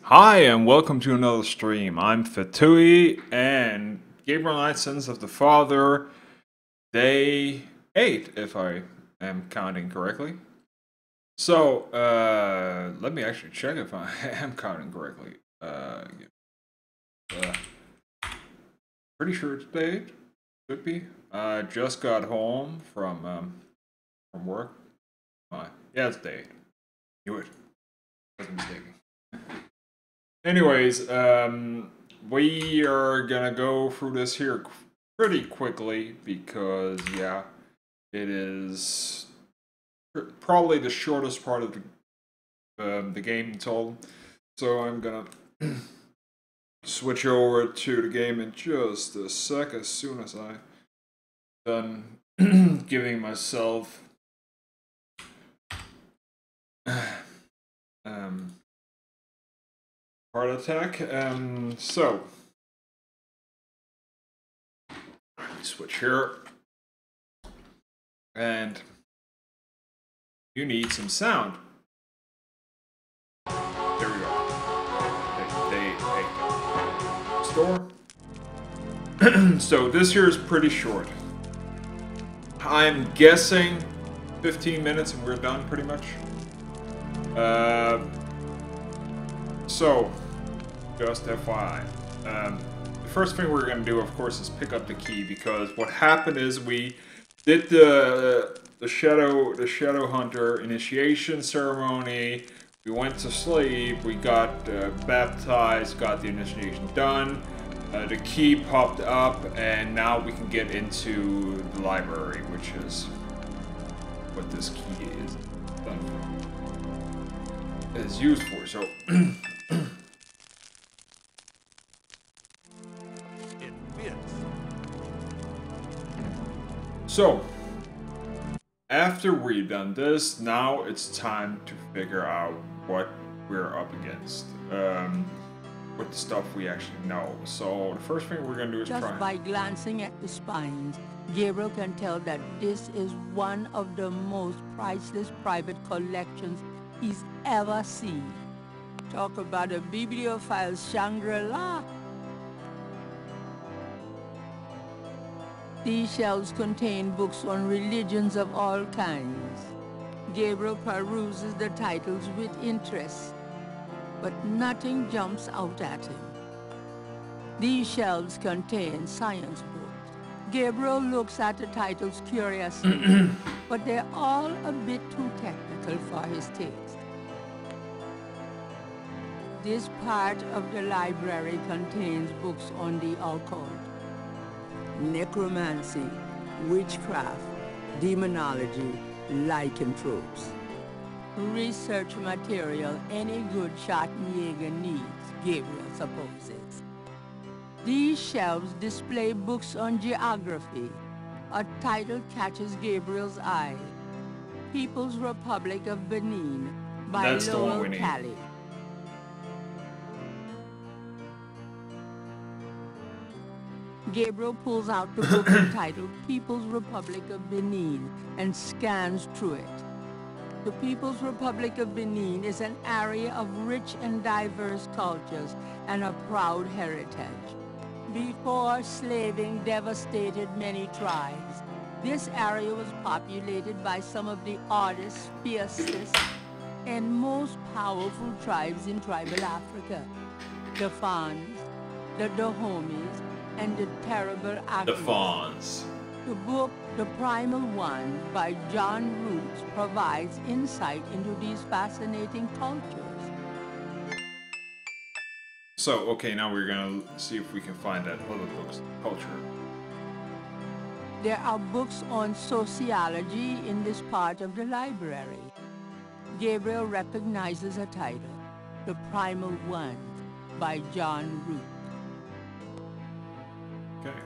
Hi, and welcome to another stream. I'm Fatui, and Gabriel Knight, Sons of the Father, Day 8, if I am counting correctly. So, let me actually check if I am counting correctly. Uh, Pretty sure it's Day 8. Could be. I just got home from work. Yeah, it's Day 8. Knew it. Wasn't mistaken. Anyways, we are gonna go through this here pretty quickly because, yeah, it is probably the shortest part of the game in total. So I'm gonna switch over to the game in just a sec as soon as I'm done giving myself um, heart attack. So switch here, and you need some sound. There we go. Store. So this here is pretty short. I'm guessing 15 minutes and we're done pretty much. So, just FYI. The first thing we're gonna do, of course, is pick up the key, because what happened is we did the shadow hunter initiation ceremony. We went to sleep. We got baptized. Got the initiation done. The key popped up, and now we can get into the library, which is what this key is used for. So. So, after we've done this, now it's time to figure out what we're up against. With the stuff we actually know. So, the first thing we're gonna do is Just try. by glancing at the spines, Gabriel can tell that this is one of the most priceless private collections he's ever seen. Talk about a bibliophile Shangri-La. These shelves contain books on religions of all kinds. Gabriel peruses the titles with interest, but nothing jumps out at him. These shelves contain science books. Gabriel looks at the titles curiously, but they're all a bit too technical for his taste. This part of the library contains books on the occult, necromancy, witchcraft, demonology, lycanthropes. Research material any good Schottenjäger needs, Gabriel supposes. These shelves display books on geography. A title catches Gabriel's eye. People's Republic of Benin by That's the one Lowell we need. Cali. Gabriel pulls out the book entitled People's Republic of Benin and scans through it. The People's Republic of Benin is an area of rich and diverse cultures and a proud heritage. Before slaving devastated many tribes, this area was populated by some of the oddest, fiercest, and most powerful tribes in tribal Africa. The Fans, the Dahomis, and the terrible The Agnes. Fawns. The book, The Primal Ones, by John Roots, provides insight into these fascinating cultures. So, okay, now we're gonna see if we can find that other book's culture. There are books on sociology in this part of the library. Gabriel recognizes a title, The Primal Ones, by John Root. Okay.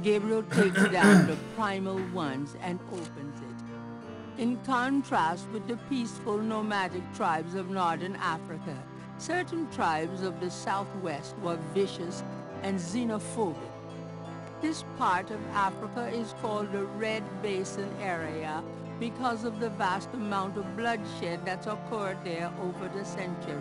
Gabriel takes down The Primal Ones and opens it. In contrast with the peaceful nomadic tribes of northern Africa, certain tribes of the southwest were vicious and xenophobic. This part of Africa is called the Red Basin area because of the vast amount of bloodshed that's occurred there over the centuries.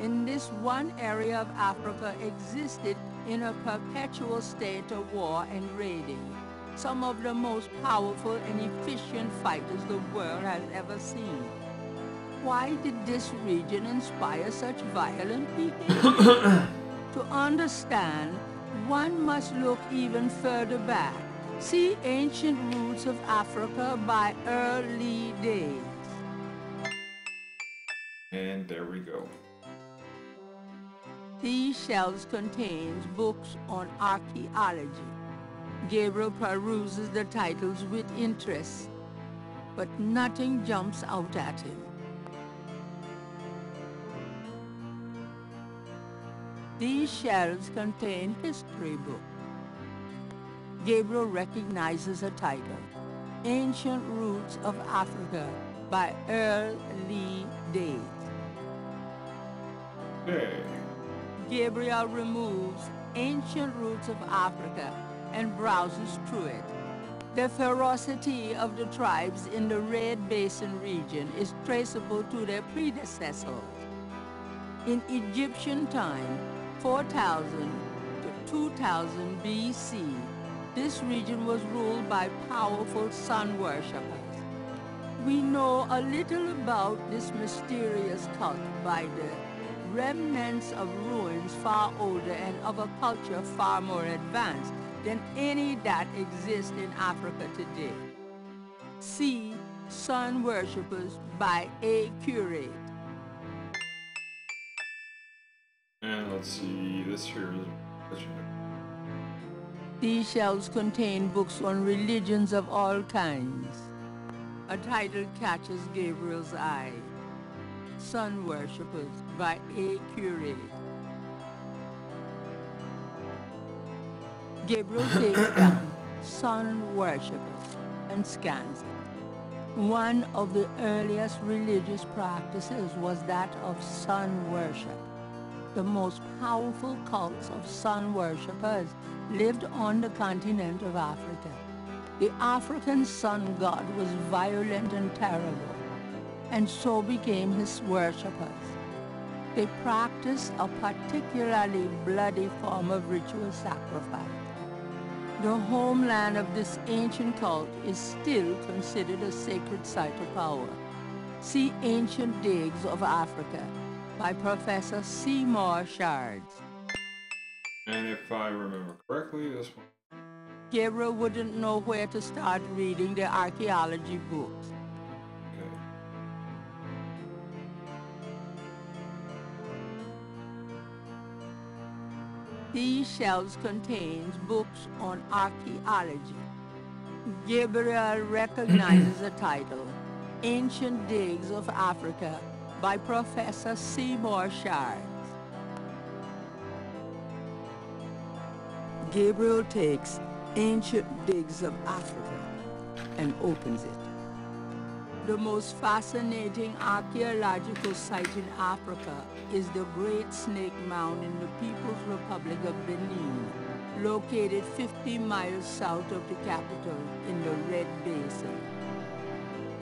In this one area of Africa existed in a perpetual state of war and raiding, some of the most powerful and efficient fighters the world has ever seen. Why did this region inspire such violent behavior? To understand, one must look even further back. See Ancient Roots of Africa by Early Days. And there we go. These shelves contains books on archaeology. Gabriel peruses the titles with interest, but nothing jumps out at him. These shelves contain history books. Gabriel recognizes a title, Ancient Roots of Africa by Early Days. Okay. Gabriel removes Ancient Roots of Africa and browses through it. The ferocity of the tribes in the Red Basin region is traceable to their predecessors. In Egyptian time, 4000 to 2000 BC, this region was ruled by powerful sun worshippers. We know a little about this mysterious cult by the remnants of ruins far older and of a culture far more advanced than any that exists in Africa today. See Sun Worshippers by A. Curate. And let's see, this here is... These shelves contain books on religions of all kinds. A title catches Gabriel's eye. Sun Worshippers by A. Curate. Gabriel takes down Sun Worshippers and scans it. One of the earliest religious practices was that of sun worship. The most powerful cults of sun worshippers lived on the continent of Africa. The African sun god was violent and terrible, and so became his worshippers. They practiced a particularly bloody form of ritual sacrifice. The homeland of this ancient cult is still considered a sacred site of power. See Ancient Digs of Africa by Professor Seymour Shards. And if I remember correctly, this one... Gabriel wouldn't know where to start reading the archaeology books. Okay. These shelves contain books on archaeology. Gabriel recognizes the title, Ancient Digs of Africa by Professor Seymour Shards. Gabriel takes Ancient Digs of Africa and opens it. The most fascinating archaeological site in Africa is the Great Snake Mound in the People's Republic of Benin, located 50 miles south of the capital in the Red Basin.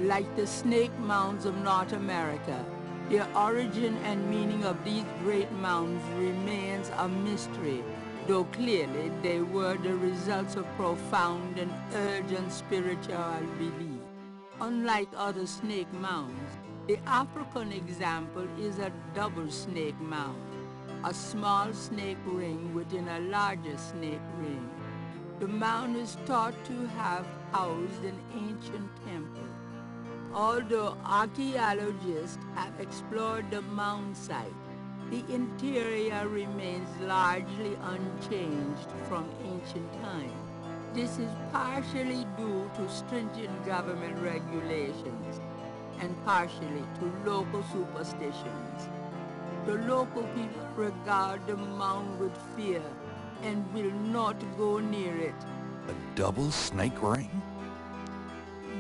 Like the snake mounds of North America, the origin and meaning of these great mounds remains a mystery, though clearly they were the results of profound and urgent spiritual belief. Unlike other snake mounds, the African example is a double snake mound, a small snake ring within a larger snake ring. The mound is thought to have housed an ancient temple. Although archaeologists have explored the mound site, the interior remains largely unchanged from ancient times. This is partially due to stringent government regulations and partially to local superstitions. The local people regard the mound with fear and will not go near it. A double snake ring?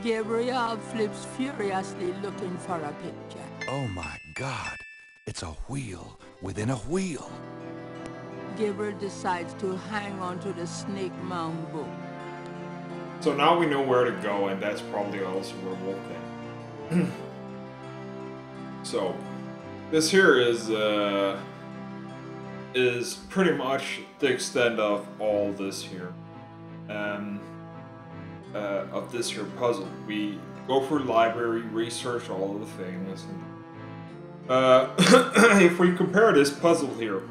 Gabriel flips furiously looking for a picture. Oh my God, it's a wheel within a wheel. Gabriel decides to hang on to the Snake Mound book. So now we know where to go, and that's probably also where we'll go. So this here is pretty much the extent of all this here, of this here puzzle. We go through the library, research all of the things, and if we compare this puzzle here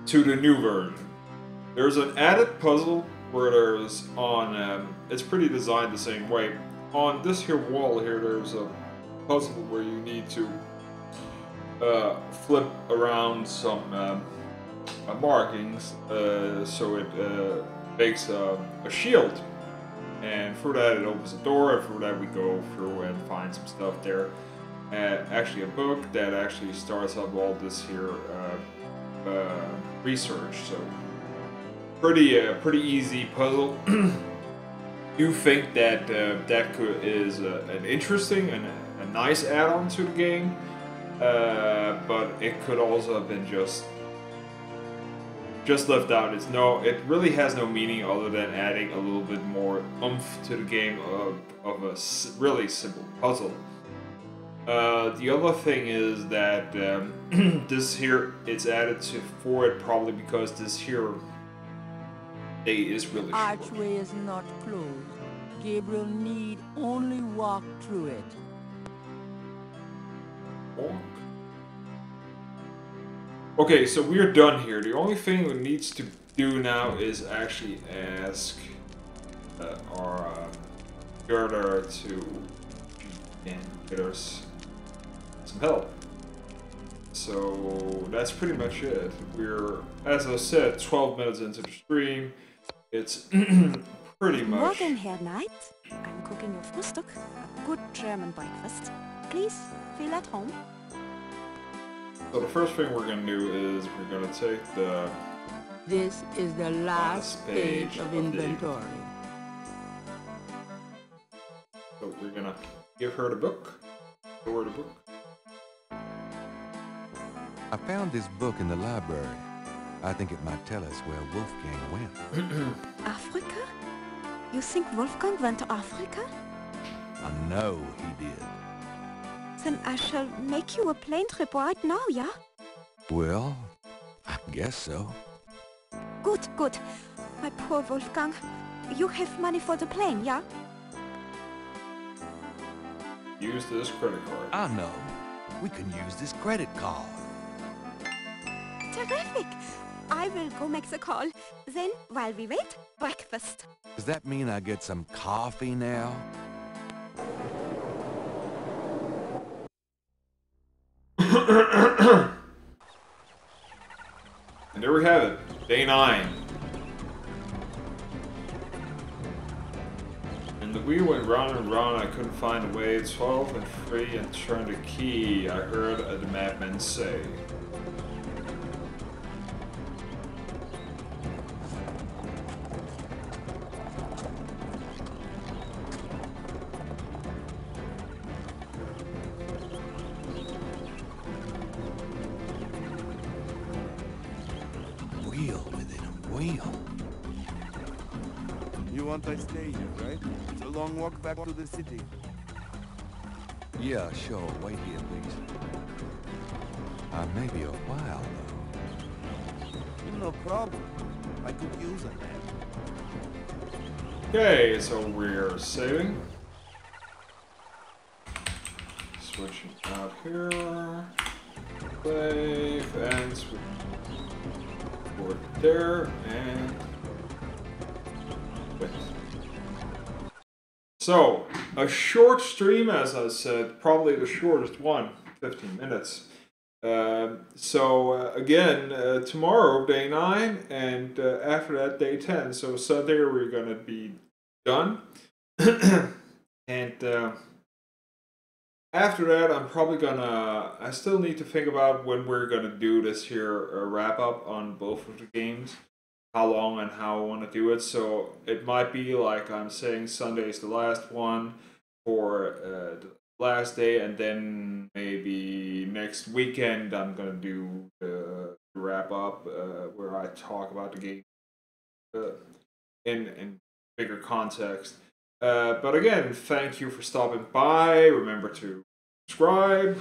to the new version, there's an added puzzle where there's it's pretty designed the same way. On this here wall here, there's a puzzle where you need to flip around some markings so it makes a shield, and through that it opens a door, and through that we go through and find some stuff there. Actually a book that actually starts up all this here research, so pretty easy puzzle. You think that that is an interesting and a nice add-on to the game, but it could also have been just left out. It really has no meaning other than adding a little bit more oomph to the game of a really simple puzzle. The other thing is that this here, it's added for it probably because this here day is really short. Archway is not closed. Gabriel need only walk through it. Walk? Okay, so we're done here. The only thing we needs to do now is actually ask our girder to get us some help. So that's pretty much it. We're, as I said, 12 minutes into the stream. It's pretty much... Morgen, Herr Knight. I'm cooking your Frühstück, a good German breakfast. Please, feel at home. So the first thing we're going to do is we're going to take the... This is the last page of inventory. So we're going to give her the book. Show her the book. I found this book in the library. I think it might tell us where Wolfgang went. Africa? You think Wolfgang went to Africa? I know he did. Then I shall make you a plane trip right now, yeah? Well, I guess so. Good, good. My poor Wolfgang. You have money for the plane, yeah? Use this credit card. I know. We can use this credit card. Terrific! I will go make the call. Then, while we wait, breakfast. Does that mean I get some coffee now? And there we have it. Day 9. And the wheel went round and round. I couldn't find a way. 12 and 3 and turn the key, I heard the madman say. You want I stay here, right? It's a long walk back to the city. Yeah, sure. Wait here, please. Maybe a while, though. No problem. I could use a hand. Okay, so we're saving. Switching out here. Save and switch forward there and wait. So, a short stream, as I said, probably the shortest one, 15 minutes. Again, tomorrow, day 9, and after that, day 10. So Sunday, we're going to be done. And after that, I'm probably gonna... I still need to think about when we're going to do this here wrap-up on both of the games. How long and how I want to do it. So it might be like I'm saying Sunday is the last one for the last day, and then maybe next weekend I'm gonna do the wrap up, where I talk about the game in bigger context. But again, thank you for stopping by. Remember to subscribe,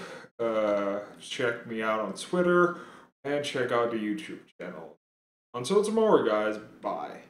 check me out on Twitter, and check out the YouTube channel. Until tomorrow, guys. Bye.